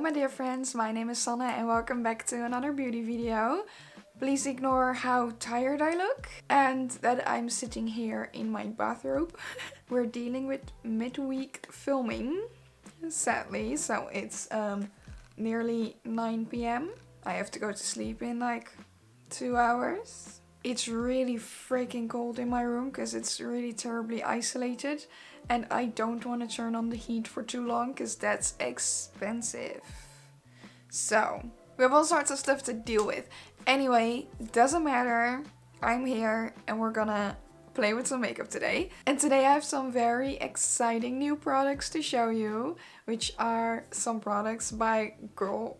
my dear friends, my name is Sanne and welcome back to another beauty video. Please ignore how tired I look and that I'm sitting here in my bathrobe. We're dealing with midweek filming, sadly, so it's nearly 9 p.m. I have to go to sleep in like 2 hours. It's really freaking cold in my room because it's really terribly isolated and I don't want to turn on the heat for too long because that's expensive. So, we have all sorts of stuff to deal with. Anyway, doesn't matter. I'm here and we're gonna play with some makeup today. And today I have some very exciting new products to show you, which are some products by Girlcult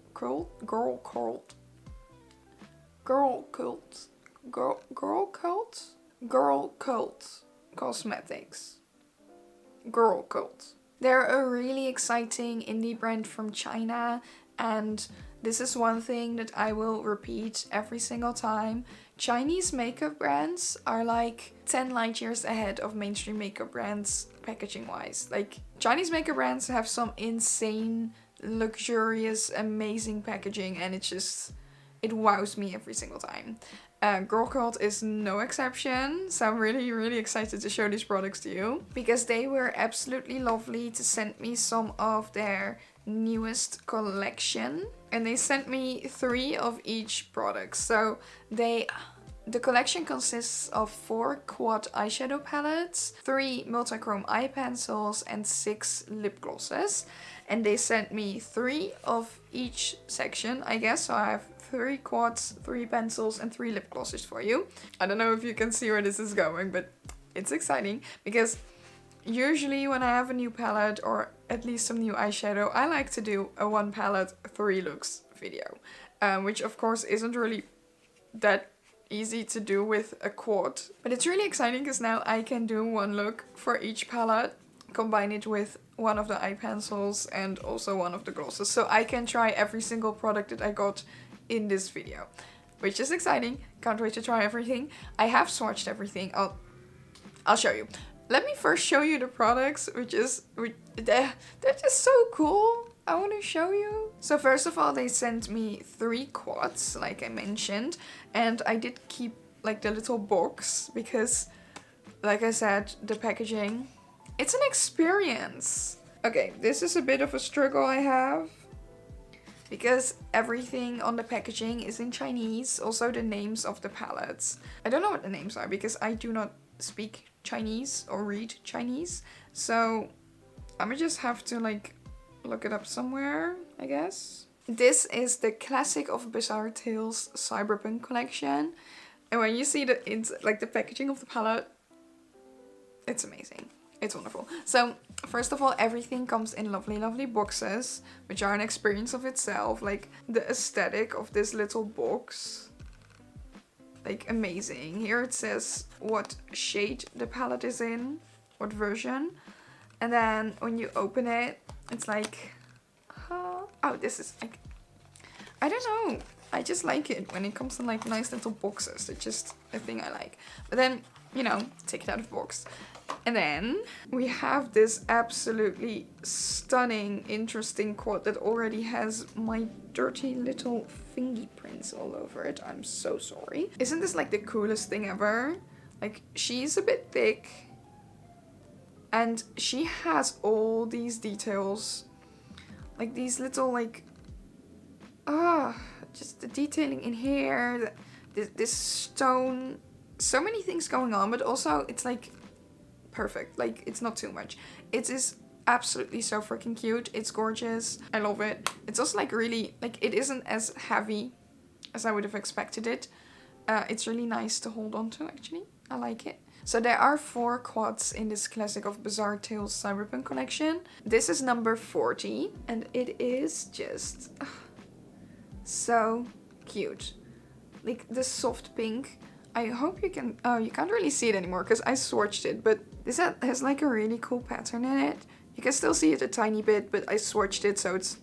Cosmetics. Girlcult. They're a really exciting indie brand from China, and this is one thing that I will repeat every single time. Chinese makeup brands are like 10 light years ahead of mainstream makeup brands packaging wise. Like, Chinese makeup brands have some insane, luxurious, amazing packaging, and it wows me every single time. Girlcult is no exception, so I'm really excited to show these products to you because they were absolutely lovely to send me some of their newest collection, and they sent me 3 of each product. So the collection consists of 4 quad eyeshadow palettes, 3 multichrome eye pencils and 6 lip glosses, and they sent me 3 of each section, I guess. So I have 3 quads, 3 pencils and 3 lip glosses for you. I don't know if you can see where this is going, but it's exciting because usually when I have a new palette or at least some new eyeshadow, I like to do a 1 palette, 3 looks video, which of course isn't really that easy to do with a quad. But it's really exciting because now I can do 1 look for each palette, combine it with one of the eye pencils and also one of the glosses. So I can try every single product that I got in this video, which is exciting. Can't wait to try everything. I have swatched everything. I'll show you. Let me first show you the products, they're just so cool. I want to show you. So first of all, they sent me 3 quads, like I mentioned, and I did keep like the little box because, like I said, the packaging, it's an experience. Okay, this is a bit of a struggle I have because everything on the packaging is in Chinese, also the names of the palettes. I don't know what the names are because I do not speak Chinese or read Chinese, so I'm gonna just have to like look it up somewhere, I guess. This is the Classic of Bizarre Tales Cyberpunk collection, and when you see the packaging of the palette, it's amazing. It's wonderful. So first of all, everything comes in lovely boxes, which are an experience of itself. Like, the aesthetic of this little box, like, amazing. Here it says what shade the palette is in, what version, and then when you open it, it's like, oh, this is like, I don't know, I just like it when it comes in like nice little boxes. It's just a thing I like. But then, you know, take it out of the box. And then we have this absolutely stunning, interesting quad that already has my dirty little fingerprints all over it. I'm so sorry. Isn't this like the coolest thing ever? Like, she's a bit thick and she has all these details. Like these little like, just the detailing in here, this stone, so many things going on, but also it's like perfect. Like, it's not too much. It is absolutely so freaking cute. It's gorgeous. I love it. It's also like really, like, it isn't as heavy as I would have expected it. It's really nice to hold on to, actually. I like it. So there are 4 quads in this Classic of Bizarre Tales Cyberpunk collection. This is number 40 and it is just so cute. Like, the soft pink. I hope you can, you can't really see it anymore because I swatched it, but this has like a really cool pattern in it. You can still see it a tiny bit, but I swatched it so it's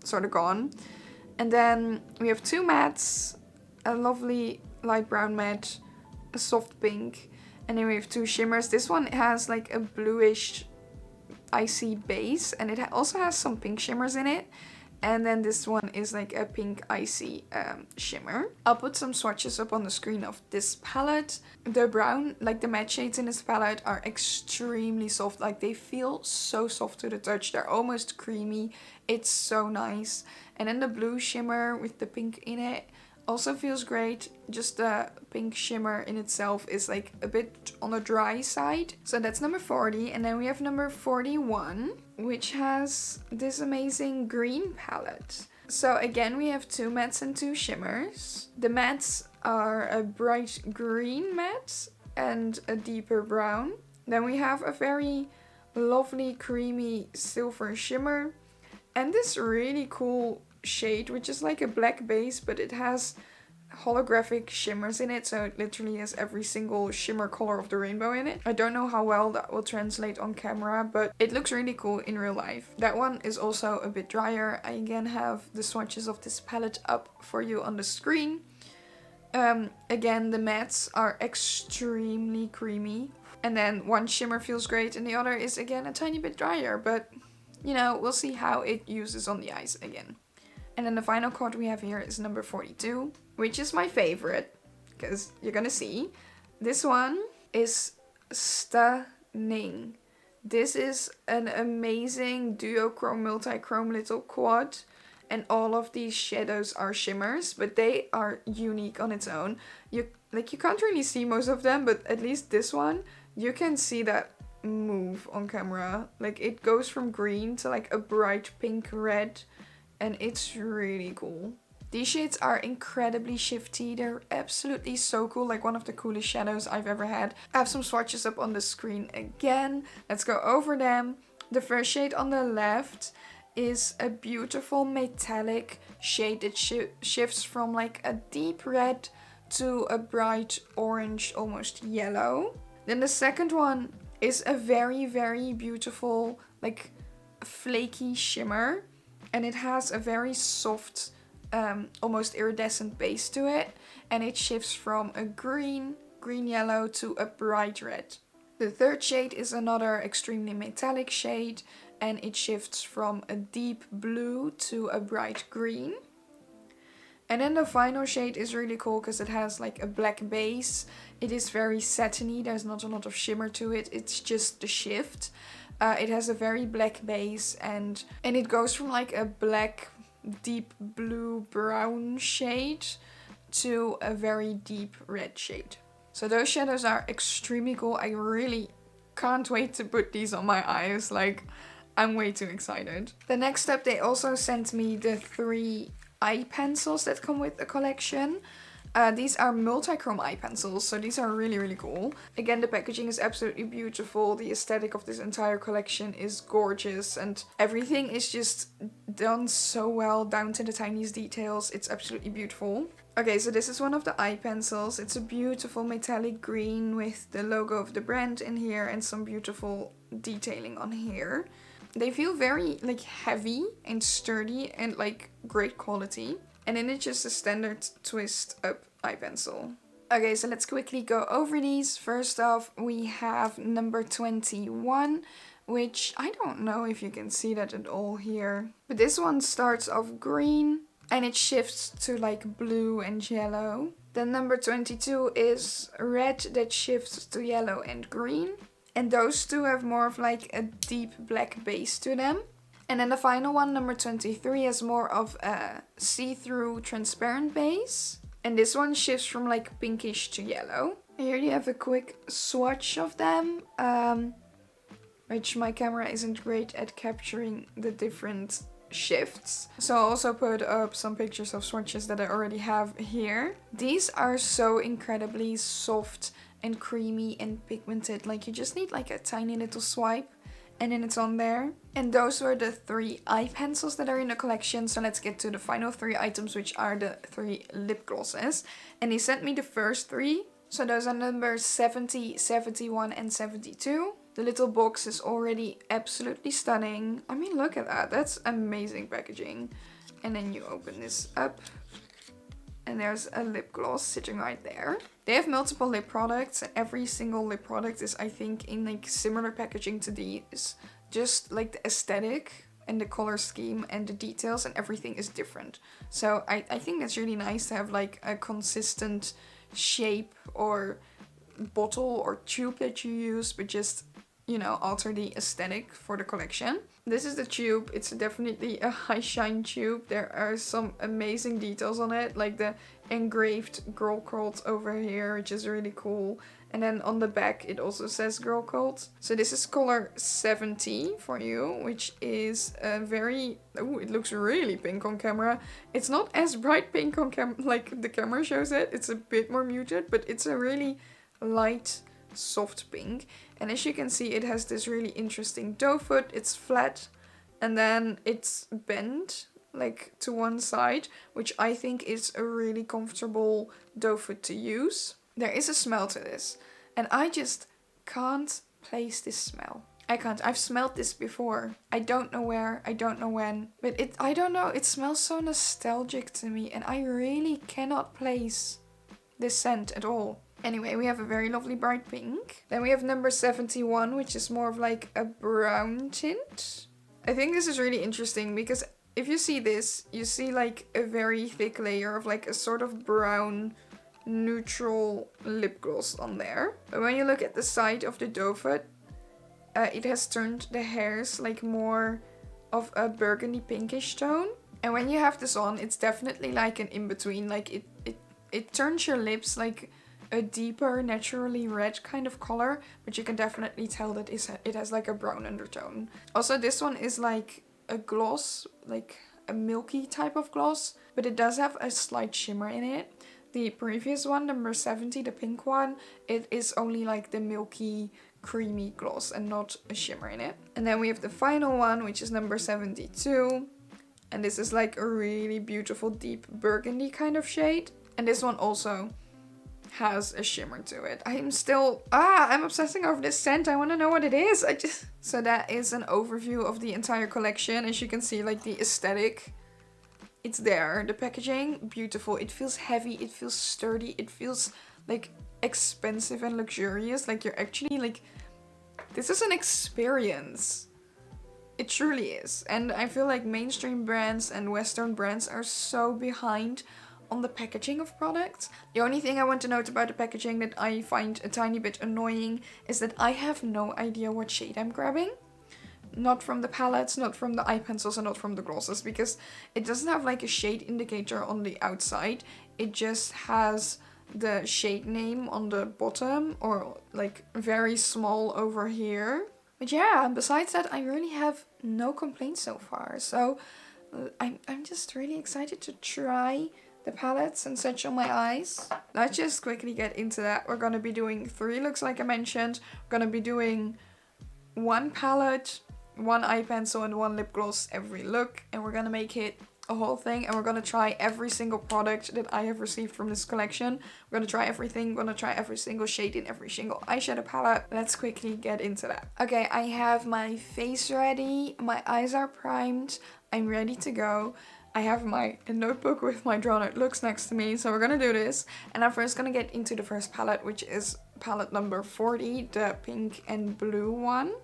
sort of gone. And then we have 2 mattes, a lovely light brown matte, a soft pink, and then we have 2 shimmers. This one has like a bluish icy base, and it also has some pink shimmers in it. And then this one is like a pink icy shimmer. I'll put some swatches up on the screen of this palette. The brown, like the matte shades in this palette are extremely soft. Like they feel so soft to the touch. They're almost creamy. It's so nice. And then the blue shimmer with the pink in it also feels great. Just the pink shimmer in itself is like a bit on the dry side. So that's number 40. And then we have number 41, which has this amazing green palette. So again, we have 2 mattes and 2 shimmers. The mattes are a bright green matte and a deeper brown. Then we have a very lovely creamy silver shimmer. And this really cool shade, which is like a black base, but it has holographic shimmers in it, so it literally has every single shimmer color of the rainbow in it. I don't know how well that will translate on camera, but it looks really cool in real life. That one is also a bit drier. I again have the swatches of this palette up for you on the screen. Again, the mattes are extremely creamy, and then one shimmer feels great and the other is again a tiny bit drier, but you know, we'll see how it uses on the eyes again. And then the final card we have here is number 42, which is my favorite, because you're gonna see. This one is stunning. This is an amazing duochrome, multi-chrome little quad. And all of these shadows are shimmers, but they are unique on its own. You can't really see most of them, but at least this one, you can see that move on camera. Like it goes from green to like a bright pink red. And it's really cool. These shades are incredibly shifty. They're absolutely so cool. Like one of the coolest shadows I've ever had. I have some swatches up on the screen again. Let's go over them. The first shade on the left is a beautiful metallic shade that shifts from like a deep red to a bright orange, almost yellow. Then the second one is a very, very beautiful, like flaky shimmer. And it has a very soft, almost iridescent base to it. And it shifts from a green yellow to a bright red. The third shade is another extremely metallic shade. And it shifts from a deep blue to a bright green. And then the final shade is really cool because it has like a black base. It is very satiny. There's not a lot of shimmer to it. It's just the shift. It has a very black base and it goes from like a black, deep blue brown shade to a very deep red shade. So those shadows are extremely cool. I really can't wait to put these on my eyes. Like, I'm way too excited. The next step, they also sent me the 3 eye pencils that come with the collection. These are multi-chrome eye pencils, so these are really, really cool. Again, the packaging is absolutely beautiful. The aesthetic of this entire collection is gorgeous and everything is just done so well down to the tiniest details. It's absolutely beautiful. Okay, so this is one of the eye pencils. It's a beautiful metallic green with the logo of the brand in here and some beautiful detailing on here. They feel very like heavy and sturdy and like great quality. And then it's just a standard twist up eye pencil. Okay, so let's quickly go over these. First off, we have number 21, which I don't know if you can see that at all here. But this one starts off green and it shifts to like blue and yellow. Then number 22 is red that shifts to yellow and green. And those two have more of like a deep black base to them. And then the final one, number 23, has more of a see-through transparent base. And this one shifts from like pinkish to yellow. Here you have a quick swatch of them, which my camera isn't great at capturing the different shifts. So I'll also put up some pictures of swatches that I already have here. These are so incredibly soft and creamy and pigmented. Like you just need like a tiny little swipe. And then it's on there. And those were the 3 eye pencils that are in the collection. So let's get to the final 3 items, which are the 3 lip glosses. And he sent me the first 3. So those are numbers 70, 71 and 72. The little box is already absolutely stunning. I mean, look at that. That's amazing packaging. And then you open this up. And there's a lip gloss sitting right there. They have multiple lip products. Every single lip product is, I think, in like similar packaging to these. Just like the aesthetic and the color scheme and the details and everything is different. So I think that's really nice to have like a consistent shape or bottle or tube that you use, but just, you know, alter the aesthetic for the collection. This is the tube. It's definitely a high shine tube. There are some amazing details on it, like the engraved Girlcult over here, which is really cool. And then on the back it also says Girlcult. So this is color 70 for you, which is a very... Oh, it looks really pink on camera. It's not as bright pink on camera like the camera shows it. It's a bit more muted, but it's a really light, soft pink. And as you can see, it has this really interesting doe foot. It's flat and then it's bent like to one side, which I think is a really comfortable doe foot to use. There is a smell to this, and I just can't place this smell. I can't. I've smelled this before. I don't know where, I don't know when, but I don't know, it smells so nostalgic to me, and I really cannot place this scent at all. Anyway, we have a very lovely bright pink. Then we have number 71, which is more of like a brown tint. I think this is really interesting because if you see this, you see like a very thick layer of like a sort of brown neutral lip gloss on there. But when you look at the side of the doe foot, it has turned the hairs like more of a burgundy pinkish tone. And when you have this on, it's definitely like an in-between. Like it turns your lips like a deeper, naturally red kind of color, but you can definitely tell that it has like a brown undertone. Also, this one is like a gloss, like a milky type of gloss, but it does have a slight shimmer in it. The previous one, number 70, the pink one, it is only like the milky, creamy gloss and not a shimmer in it. And then we have the final one, which is number 72. And this is like a really beautiful deep burgundy kind of shade. And this one also has a shimmer to it. I'm obsessing over this scent. I want to know what it is. So that is an overview of the entire collection. As you can see, like the aesthetic, it's there. The packaging, beautiful. It feels heavy, it feels sturdy, it feels like expensive and luxurious. Like you're actually like, this is an experience. It truly is. And I feel like mainstream brands and Western brands are so behind on the packaging of products. The only thing I want to note about the packaging that I find a tiny bit annoying is that I have no idea what shade I'm grabbing. Not from the palettes, not from the eye pencils, and not from the glosses, because it doesn't have like a shade indicator on the outside. It just has the shade name on the bottom, or like very small over here. But yeah, besides that, I really have no complaints so far. So I'm just really excited to try the palettes and such on my eyes. Let's just quickly get into that. We're gonna be doing 3 looks like I mentioned. We're gonna be doing 1 palette, 1 eye pencil, and 1 lip gloss every look, and we're gonna make it a whole thing, and we're gonna try every single product that I have received from this collection. We're gonna try everything. We're gonna try every single shade in every single eyeshadow palette. Let's quickly get into that. Okay, I have my face ready, my eyes are primed, I'm ready to go. I have my notebook with my drawn out looks next to me, so we're gonna do this. And I'm first gonna get into the first palette, which is palette number 40, the pink and blue one.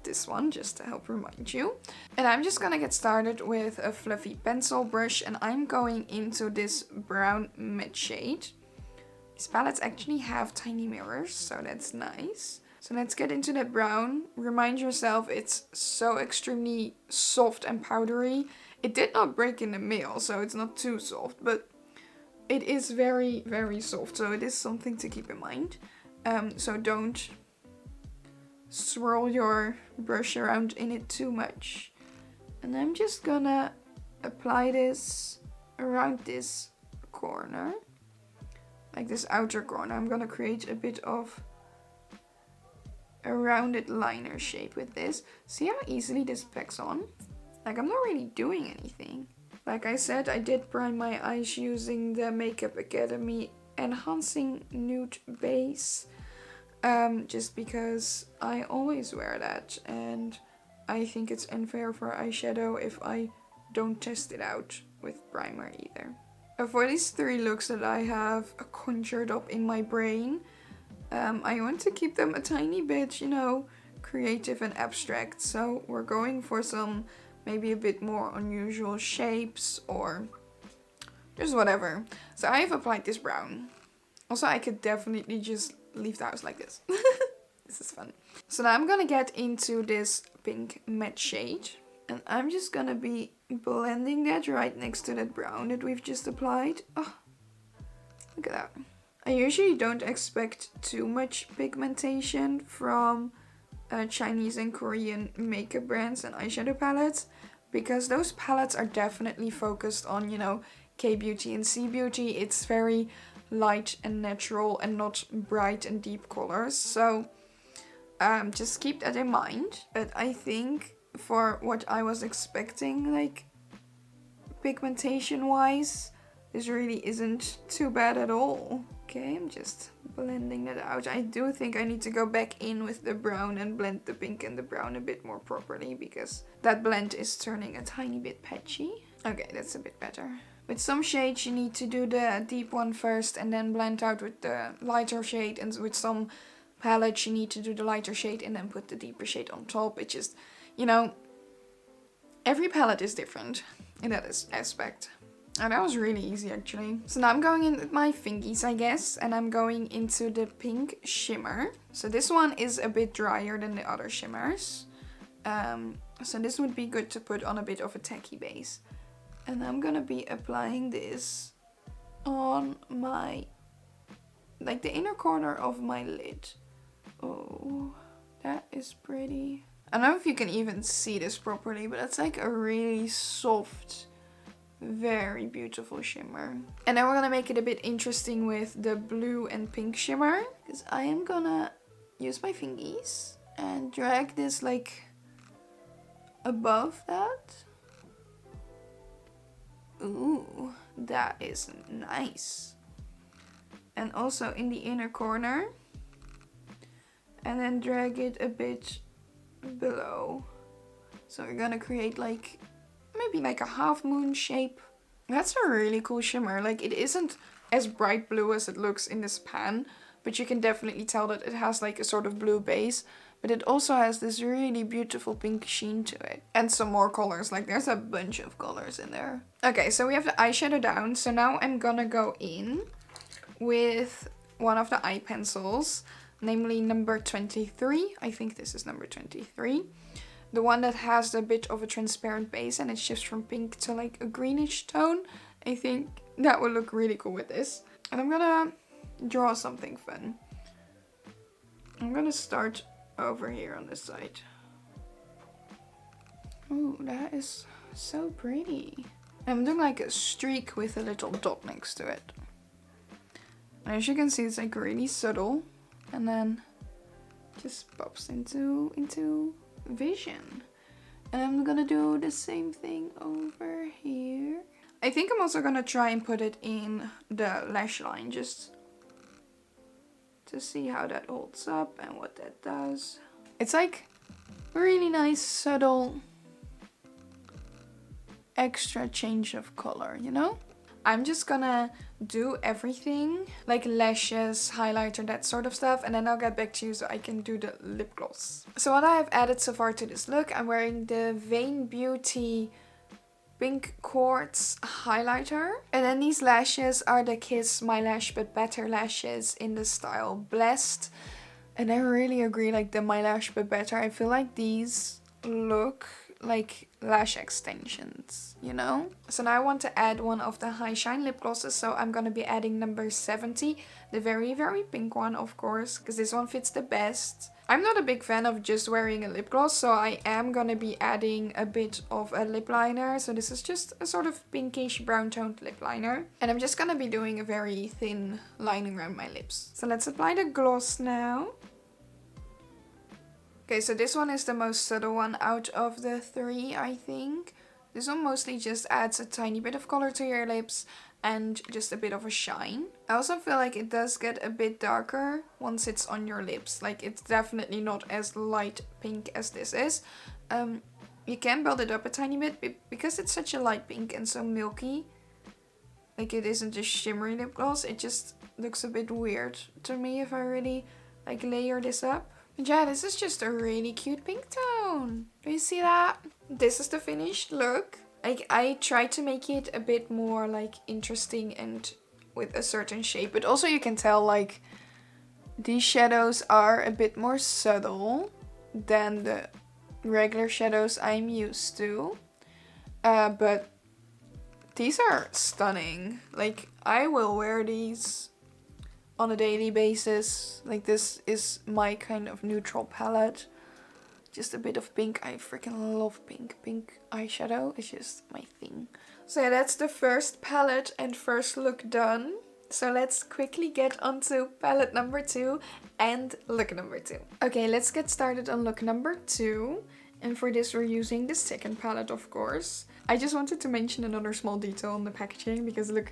This one, just to help remind you. And I'm just gonna get started with a fluffy pencil brush, and I'm going into this brown matte shade. These palettes actually have tiny mirrors, so that's nice. So let's get into that brown. Remind yourself, it's so extremely soft and powdery. It did not break in the mail, so it's not too soft, but it is very, very soft, so it is something to keep in mind. So don't swirl your brush around in it too much. And I'm just gonna apply this around this corner, like this outer corner. I'm gonna create a bit of a rounded liner shape with this. See how easily this packs on? Like, I'm not really doing anything. Like I said, I did prime my eyes using the Makeup Academy Enhancing Nude Base. Just because I always wear that, and I think it's unfair for eyeshadow if I don't test it out with primer either. For these 3 looks that I have conjured up in my brain, I want to keep them a tiny bit, you know, creative and abstract. So we're going for some maybe a bit more unusual shapes or just whatever. So I have applied this brown. Also, I could definitely just leave the house like this. This is fun. So now I'm gonna get into this pink matte shade. And I'm just gonna be blending that right next to that brown that we've just applied. Oh, look at that. I usually don't expect too much pigmentation from Chinese and Korean makeup brands and eyeshadow palettes, because those palettes are definitely focused on, you know, K-beauty and C-beauty. It's very light and natural and not bright and deep colors. So just keep that in mind. But I think for what I was expecting, like pigmentation wise, this really isn't too bad at all. Okay, I'm just blending that out. I do think I need to go back in with the brown and blend the pink and the brown a bit more properly, because that blend is turning a tiny bit patchy. Okay, that's a bit better. With some shades you need to do the deep one first and then blend out with the lighter shade, and with some palettes you need to do the lighter shade and then put the deeper shade on top. It just, you know, every palette is different in that aspect. And that was really easy actually. So now I'm going in with my fingies, I guess, and I'm going into the pink shimmer. So this one is a bit drier than the other shimmers. So this would be good to put on a bit of a tacky base. And I'm gonna be applying this on my, like the inner corner of my lid. Oh, that is pretty. I don't know if you can even see this properly, but it's like a really soft, very beautiful shimmer. And then we're gonna make it a bit interesting with the blue and pink shimmer, because I am gonna use my fingies and drag this like above that. Ooh, that is nice. And also in the inner corner, and then drag it a bit below. So we're gonna create like maybe like a half moon shape. That's a really cool shimmer. Like, it isn't as bright blue as it looks in this pan, but you can definitely tell that it has like a sort of blue base, but it also has this really beautiful pink sheen to it. And some more colors, like there's a bunch of colors in there. Okay, so we have the eyeshadow down. So now I'm gonna go in with one of the eye pencils, namely number 23. I think this is number 23. The one that has a bit of a transparent base and it shifts from pink to like a greenish tone. I think that would look really cool with this. And I'm gonna draw something fun. I'm gonna start over here on this side. Oh, that is so pretty. I'm doing like a streak with a little dot next to it. And as you can see, it's like really subtle. And then just pops into vision. And I'm gonna do the same thing over here. I think I'm also gonna try and put it in the lash line just to see how that holds up and what that does. It's like really nice, subtle, extra change of color, you know? I'm just gonna do everything, like lashes, highlighter, that sort of stuff, and then I'll get back to you so I can do the lip gloss. So what I have added so far to this look, I'm wearing the Vain Beauty Pink Quartz highlighter. And then these lashes are the Kiss My Lash But Better lashes in the style Blessed. And I really agree, like the My Lash But Better, I feel like these look like lash extensions, you know? So now I want to add one of the High Shine lip glosses, so I'm gonna be adding number 70, the very, very pink one, of course, because this one fits the best. I'm not a big fan of just wearing a lip gloss, so I am gonna be adding a bit of a lip liner. So this is just a sort of pinkish brown toned lip liner. And I'm just gonna be doing a very thin lining around my lips. So let's apply the gloss now. Okay, so this one is the most subtle one out of the three, I think. This one mostly just adds a tiny bit of color to your lips and just a bit of a shine. I also feel like it does get a bit darker once it's on your lips. Like, it's definitely not as light pink as this is. You can build it up a tiny bit because it's such a light pink and so milky. Like, it isn't a shimmery lip gloss. It just looks a bit weird to me if I really like layer this up. But yeah, this is just a really cute pink tone. Do you see that? This is the finished look. I tried to make it a bit more like interesting and with a certain shape, but also you can tell like these shadows are a bit more subtle than the regular shadows I'm used to. But these are stunning. Like, I will wear these on a daily basis. Like, this is my kind of neutral palette. Just a bit of pink. I freaking love pink. Pink eyeshadow is just my thing. So yeah, that's the first palette and first look done. So let's quickly get onto palette number 2 and look number 2. Okay, let's get started on look number 2. And for this we're using the second palette, of course. I just wanted to mention another small detail on the packaging, because look,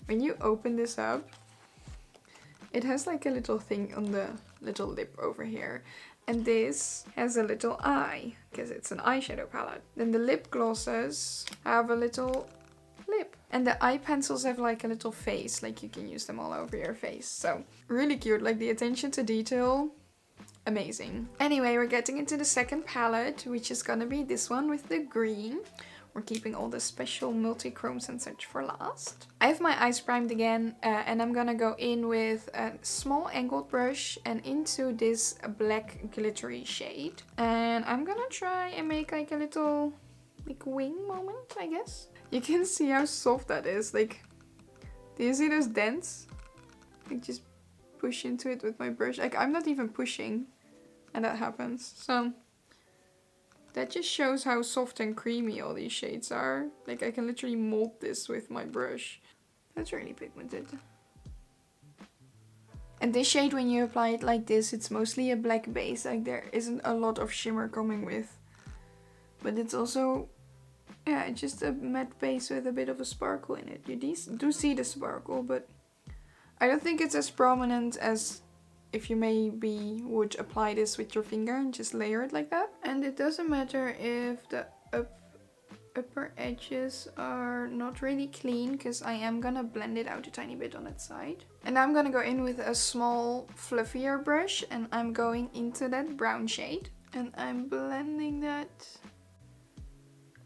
when you open this up, it has like a little thing on the little lip over here. And this has a little eye, because it's an eyeshadow palette. Then the lip glosses have a little lip. And the eye pencils have like a little face, like you can use them all over your face. So really cute, like the attention to detail, amazing. Anyway, we're getting into the second palette, which is gonna be this one with the green. We're keeping all the special multichromes and such for last. I have my eyes primed again, and I'm gonna go in with a small angled brush and into this black glittery shade. And I'm gonna try and make like a little like wing moment, I guess. You can see how soft that is. Like, do you see those dents? Like, just push into it with my brush. Like, I'm not even pushing, and that happens. So that just shows how soft and creamy all these shades are. Like, I can literally mold this with my brush. That's really pigmented. And this shade, when you apply it like this, it's mostly a black base. Like, there isn't a lot of shimmer coming with. But it's also, yeah, it's just a matte base with a bit of a sparkle in it. You do see the sparkle, but I don't think it's as prominent as if you maybe would apply this with your finger and just layer it like that. And it doesn't matter if the upper edges are not really clean, because I am gonna blend it out a tiny bit on that side. And I'm gonna go in with a small fluffier brush, and I'm going into that brown shade. And I'm blending that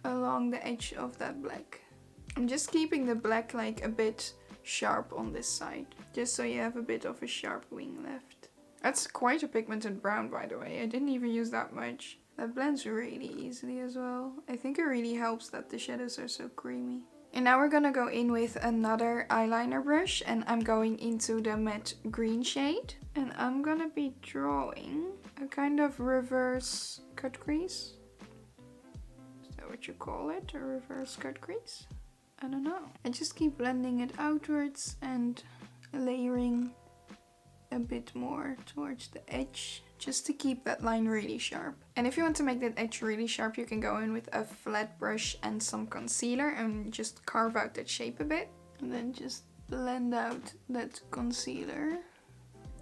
along the edge of that black. I'm just keeping the black like a bit sharp on this side, just so you have a bit of a sharp wing left. That's quite a pigmented brown, by the way. I didn't even use that much. That blends really easily as well. I think it really helps that the shadows are so creamy. And now we're gonna go in with another eyeliner brush, and I'm going into the matte green shade. And I'm gonna be drawing a kind of reverse cut crease. Is that what you call it? A reverse cut crease? I don't know. I just keep blending it outwards and layering a bit more towards the edge, just to keep that line really sharp. And if you want to make that edge really sharp, you can go in with a flat brush and some concealer and just carve out that shape a bit. And then just blend out that concealer.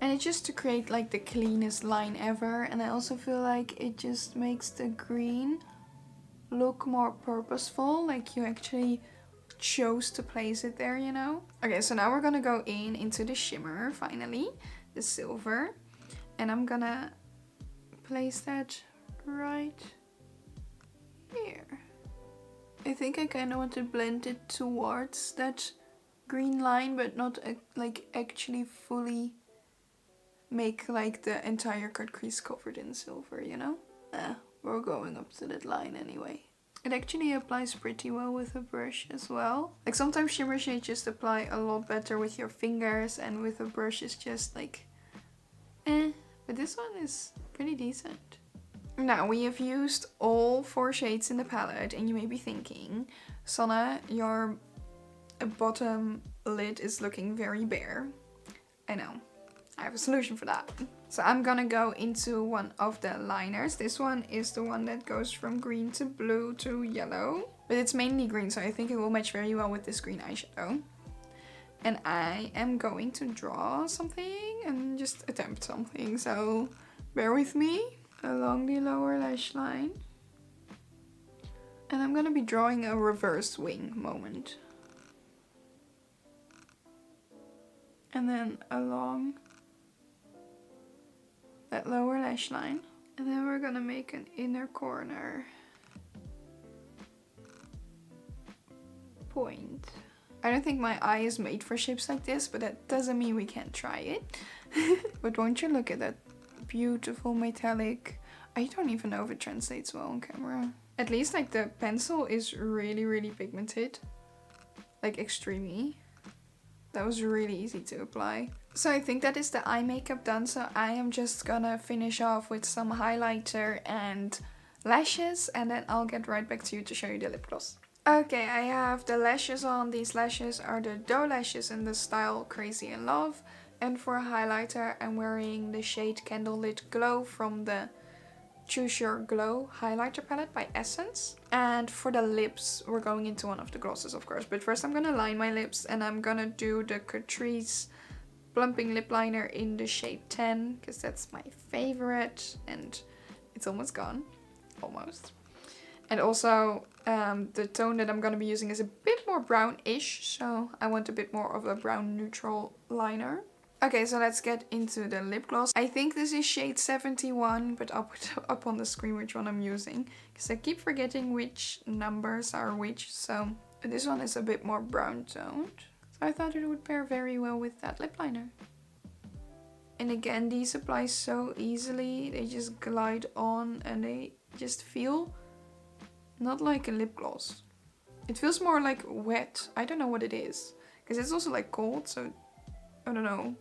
And it's just to create like the cleanest line ever. And I also feel like it just makes the green look more purposeful, like you actually chose to place it there, you know? Okay, so now we're gonna go into the shimmer, finally, the silver. And I'm gonna place that right here. I think I kind of want to blend it towards that green line, but not like actually fully make like the entire cut crease covered in silver, you know? We're going up to that line anyway. It actually applies pretty well with a brush as well. Like, sometimes shimmer shades just apply a lot better with your fingers, and with a brush it's just like, But this one is pretty decent. Now, we have used all 4 shades in the palette, and you may be thinking, Sanne, your bottom lid is looking very bare. I know, I have a solution for that. So I'm gonna go into one of the liners. This one is the one that goes from green to blue to yellow. But it's mainly green, so I think it will match very well with this green eyeshadow. And I am going to draw something and just attempt something. So bear with me along the lower lash line. And I'm gonna be drawing a reverse wing moment. And then along that lower lash line. And then we're gonna make an inner corner point. I don't think my eye is made for shapes like this, but that doesn't mean we can't try it. But won't you look at that beautiful metallic. I don't even know if it translates well on camera. At least like the pencil is really pigmented. Like extremely. That was really easy to apply. So I think that is the eye makeup done. So I am just gonna finish off with some highlighter and lashes. And then I'll get right back to you to show you the lip gloss. Okay, I have the lashes on. These lashes are the doe lashes in the style Crazy in Love. And for highlighter, I'm wearing the shade Candlelit Glow from the Choose Your Glow highlighter palette by Essence. And for the lips, we're going into one of the glosses, of course. But first I'm gonna line my lips and I'm gonna do the Catrice Plumping Lip Liner in the shade 10. Because that's my favorite and it's almost gone. Almost. And also, the tone that I'm gonna be using is a bit more brownish. So I want a bit more of a brown neutral liner. Okay, so let's get into the lip gloss. I think this is shade 71, but I'll put up on the screen which one I'm using. Because I keep forgetting which numbers are which. So this one is a bit more brown toned. So I thought it would pair very well with that lip liner. And again, these apply so easily. They just glide on and they just feel not like a lip gloss. It feels more like wet. I don't know what it is. Because it's also like cold, so I don't know.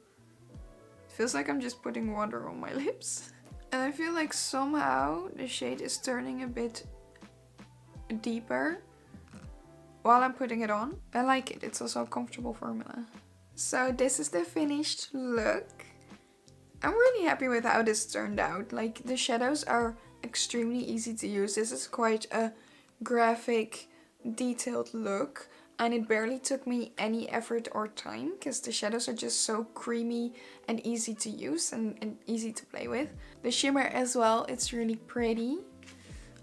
Feels like I'm just putting water on my lips. And I feel like somehow the shade is turning a bit deeper while I'm putting it on. I like it. It's also a comfortable formula. So this is the finished look. I'm really happy with how this turned out. Like the shadows are extremely easy to use. This is quite a graphic, detailed look. And it barely took me any effort or time because the shadows are just so creamy and easy to use and easy to play with. The shimmer as well, it's really pretty.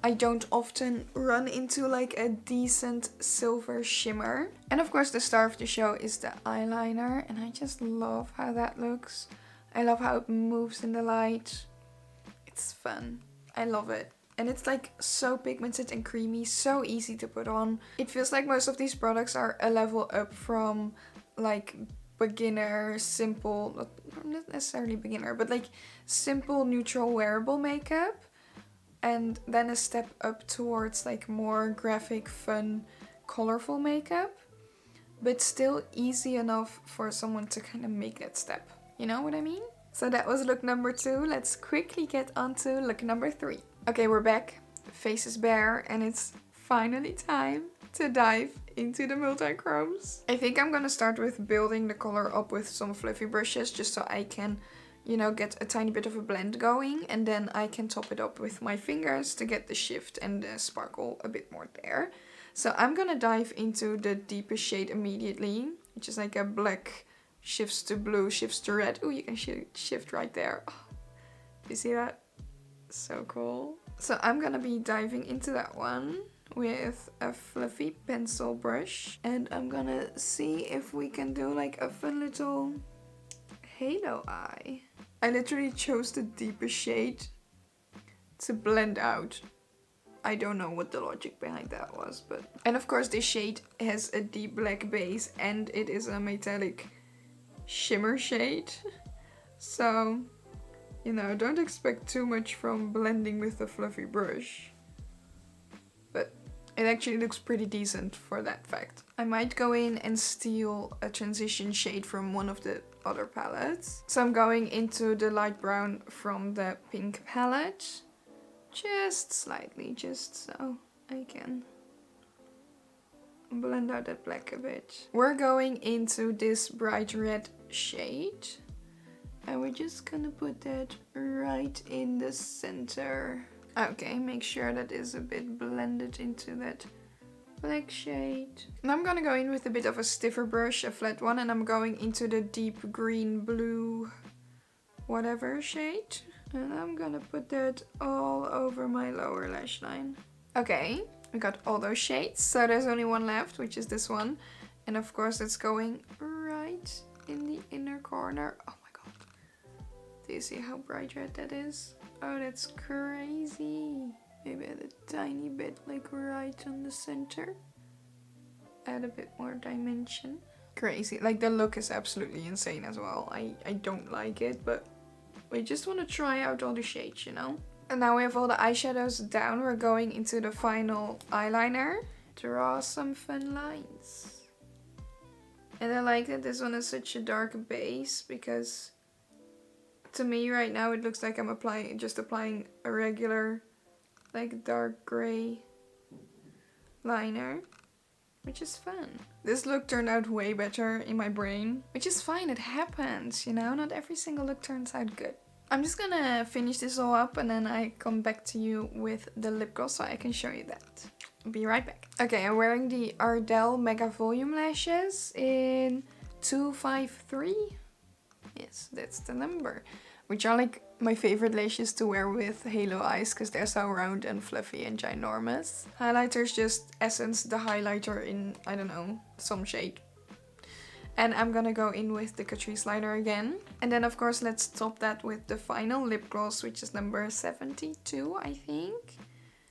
I don't often run into like a decent silver shimmer. And of course the star of the show is the eyeliner. And I just love how that looks. I love how it moves in the light. It's fun. I love it. And it's like so pigmented and creamy, so easy to put on. It feels like most of these products are a level up from like beginner, simple, not necessarily beginner, but like simple neutral wearable makeup. And then a step up towards like more graphic, fun, colorful makeup. But still easy enough for someone to kind of make that step. You know what I mean? So that was look number 2. Let's quickly get on to look number 3. Okay, we're back. The face is bare and it's finally time to dive into the Multichromes. I think I'm gonna start with building the color up with some fluffy brushes just so I can, you know, get a tiny bit of a blend going. And then I can top it up with my fingers to get the shift and the sparkle a bit more there. So I'm gonna dive into the deepest shade immediately, which is like a black shifts to blue, shifts to red. Oh, you can shift right there. Oh, you see that? So cool. So I'm gonna be diving into that one with a fluffy pencil brush. And I'm gonna see if we can do like a fun little halo eye. I literally chose the deepest shade to blend out. I don't know what the logic behind that was, but... And of course this shade has a deep black base and it is a metallic shimmer shade. So... you know, don't expect too much from blending with a fluffy brush. But it actually looks pretty decent for that fact. I might go in and steal a transition shade from one of the other palettes. So I'm going into the light brown from the pink palette. Just slightly, just so I can blend out that black a bit. We're going into this bright red shade. And we're just gonna put that right in the center. Okay, make sure that is a bit blended into that black shade. And I'm gonna go in with a bit of a stiffer brush, a flat one, and I'm going into the deep green, blue, whatever shade. And I'm gonna put that all over my lower lash line. Okay, we got all those shades, so there's only one left, which is this one. And of course it's going right in the inner corner. Oh my god. Do you see how bright red that is? Oh, that's crazy. Maybe add a tiny bit like right on the center. Add a bit more dimension. Crazy. Like the look is absolutely insane as well. I don't like it, but we just want to try out all the shades, you know? And now we have all the eyeshadows down. We're going into the final eyeliner. Draw some fun lines. And I like that this one is such a dark base because to me right now it looks like I'm just applying a regular like dark gray liner, which is fun. This look turned out way better in my brain, which is fine, it happens, you know, not every single look turns out good. I'm just gonna finish this all up and then I come back to you with the lip gloss so I can show you that. Be right back. Okay, I'm wearing the Ardell Mega Volume Lashes in 253. Yes, that's the number. Which are like my favorite lashes to wear with halo eyes because they're so round and fluffy and ginormous. Highlighter's just Essence, the highlighter in, I don't know, some shade. And I'm gonna go in with the Catrice liner again. And then of course let's top that with the final lip gloss, which is number 72, I think.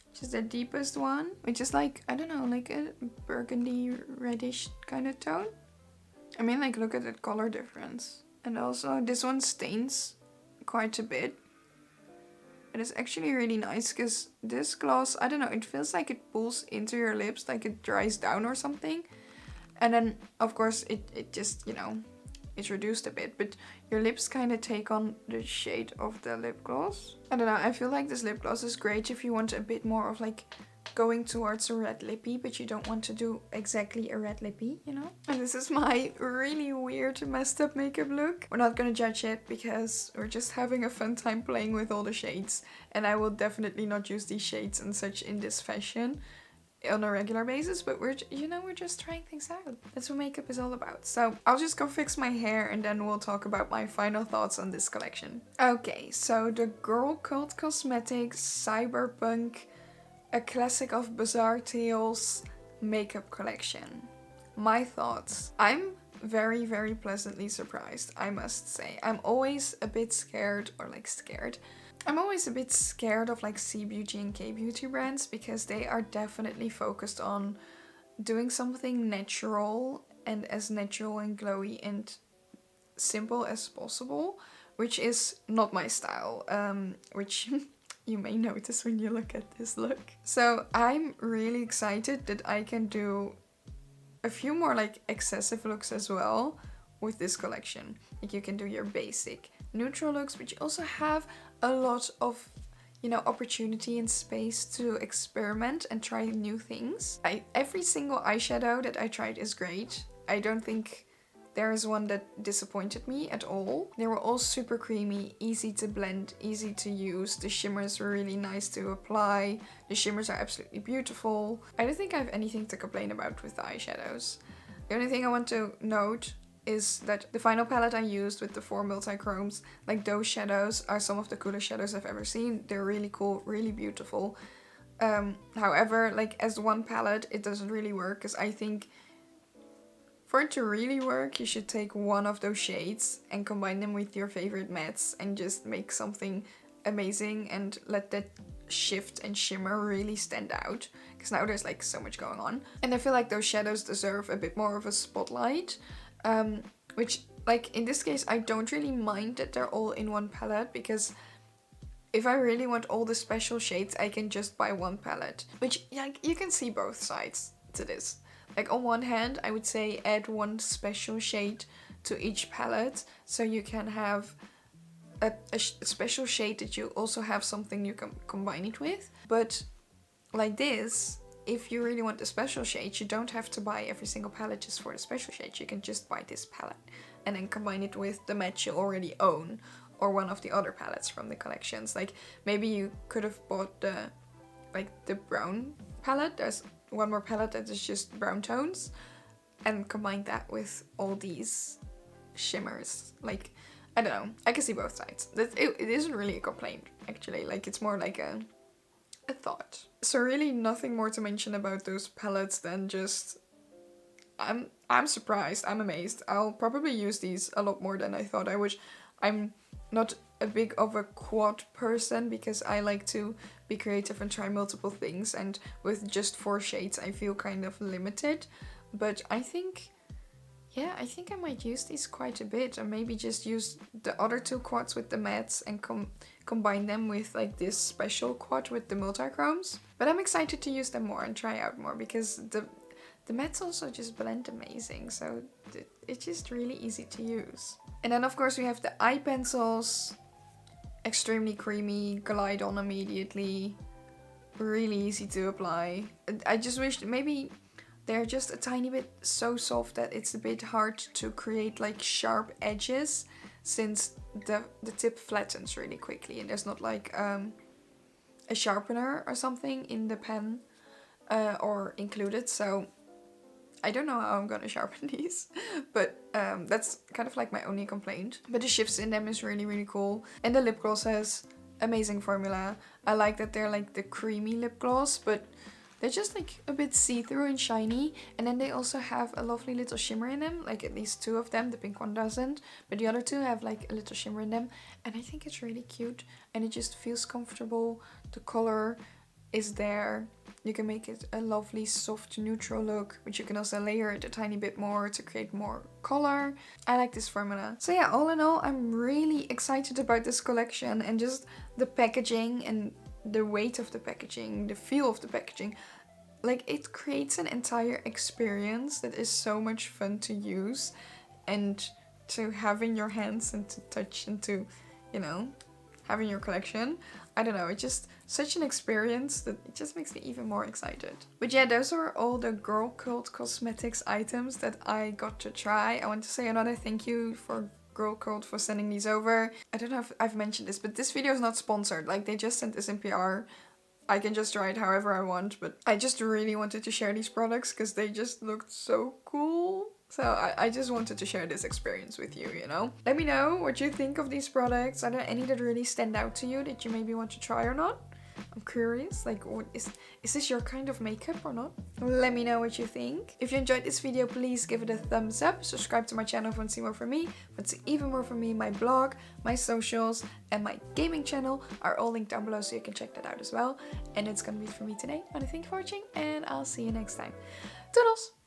Which is the deepest one. Which is like, I don't know, like a burgundy reddish kind of tone. I mean, like, look at that color difference. And also this one stains quite a bit. And it's actually really nice because this gloss, I don't know, it feels like it pulls into your lips, like it dries down or something. And then, of course, it just, you know, it's reduced a bit. But your lips kind of take on the shade of the lip gloss. I don't know, I feel like this lip gloss is great if you want a bit more of like going towards a red lippy, but you don't want to do exactly a red lippy, you know? And this is my really weird messed up makeup look. We're not gonna judge it because we're just having a fun time playing with all the shades. And I will definitely not use these shades and such in this fashion on a regular basis, but we're just trying things out. That's what makeup is all about. So I'll just go fix my hair and then we'll talk about my final thoughts on this collection. Okay, so the Girlcult Cosmetics Cyberpunk, a classic of bizarre tales makeup collection. My thoughts. I'm very, very pleasantly surprised, I must say. I'm always a bit scared, I'm always a bit scared of like C-beauty and K-beauty brands because they are definitely focused on doing something natural and as natural and glowy and simple as possible, which is not my style, which you may notice when you look at this look. So I'm really excited that I can do a few more like excessive looks as well with this collection. Like you can do your basic neutral looks, but you also have a lot of, you know, opportunity and space to experiment and try new things. Every single eyeshadow that I tried is great. I don't think there is one that disappointed me at all. They were all super creamy, easy to blend, easy to use. The shimmers were really nice to apply. The shimmers are absolutely beautiful. I don't think I have anything to complain about with the eyeshadows. The only thing I want to note is that the final palette I used with the 4 multichromes, like those shadows are some of the coolest shadows I've ever seen. They're really cool, really beautiful. However, like as one palette, it doesn't really work because I think for it to really work, you should take one of those shades and combine them with your favorite mattes and just make something amazing and let that shift and shimmer really stand out. Because now there's like so much going on. And I feel like those shadows deserve a bit more of a spotlight. Which, like, in this case, I don't really mind that they're all in one palette, because if I really want all the special shades, I can just buy one palette. Which, like, you can see both sides to this. Like, on one hand, I would say add one special shade to each palette, so you can have a special shade that you also have something you can combine it with. But like this, if you really want the special shades, you don't have to buy every single palette just for the special shades. You can just buy this palette and then combine it with the matte you already own or one of the other palettes from the collections. Like maybe you could have bought the brown palette. There's one more palette that is just brown tones and combine that with all these shimmers. Like, I don't know. I can see both sides. It isn't really a complaint, actually. Like, it's more like a thought. So really nothing more to mention about those palettes than just I'm surprised, I'm amazed. I'll probably use these a lot more than I thought I would. I'm not a big of a quad person because I like to be creative and try multiple things, and with just 4 shades I feel kind of limited. But I think I might use these quite a bit, and maybe just use the other 2 quads with the mattes and combine them with like this special quad with the multichromes. But I'm excited to use them more and try out more, because the mattes also just blend amazing, so it's just really easy to use. And then of course we have the eye pencils, extremely creamy, glide on immediately, really easy to apply. I just wish maybe they're just a tiny bit so soft that it's a bit hard to create like sharp edges, since the tip flattens really quickly and there's not like a sharpener or something in the pen or included. So I don't know how I'm gonna sharpen these, but that's kind of like my only complaint. But the shifts in them is really, really cool. And the lip gloss has amazing formula. I like that they're like the creamy lip gloss, but they're just like a bit see-through and shiny. And then they also have a lovely little shimmer in them, like at least 2 of them. The pink one doesn't, but the other 2 have like a little shimmer in them. And I think it's really cute and it just feels comfortable. The color is there. You can make it a lovely soft neutral look, but you can also layer it a tiny bit more to create more color. I like this formula. So yeah, all in all, I'm really excited about this collection, and just the packaging and the weight of the packaging, the feel of the packaging. Like, it creates an entire experience that is so much fun to use and to have in your hands and to touch and to, you know, have in your collection. I don't know, it's just such an experience that it just makes me even more excited. But yeah, those are all the Girlcult cosmetics items that I got to try. I want to say another thank you for Girlcult for sending these over. I don't know if I've mentioned this, but this video is not sponsored. Like, they just sent this in PR. I can just try it however I want, but I just really wanted to share these products because they just looked so cool. So I just wanted to share this experience with you, you know? Let me know what you think of these products. Are there any that really stand out to you that you maybe want to try or not? I'm curious, like, what is this your kind of makeup or not? Let me know what you think. If you enjoyed this video, please give it a thumbs up. Subscribe to my channel if you want to see more from me. If you want to see even more from me, my blog, my socials, and my gaming channel are all linked down below, so you can check that out as well. And it's gonna be it for me today. I want to thank you for watching, and I'll see you next time. Toodles!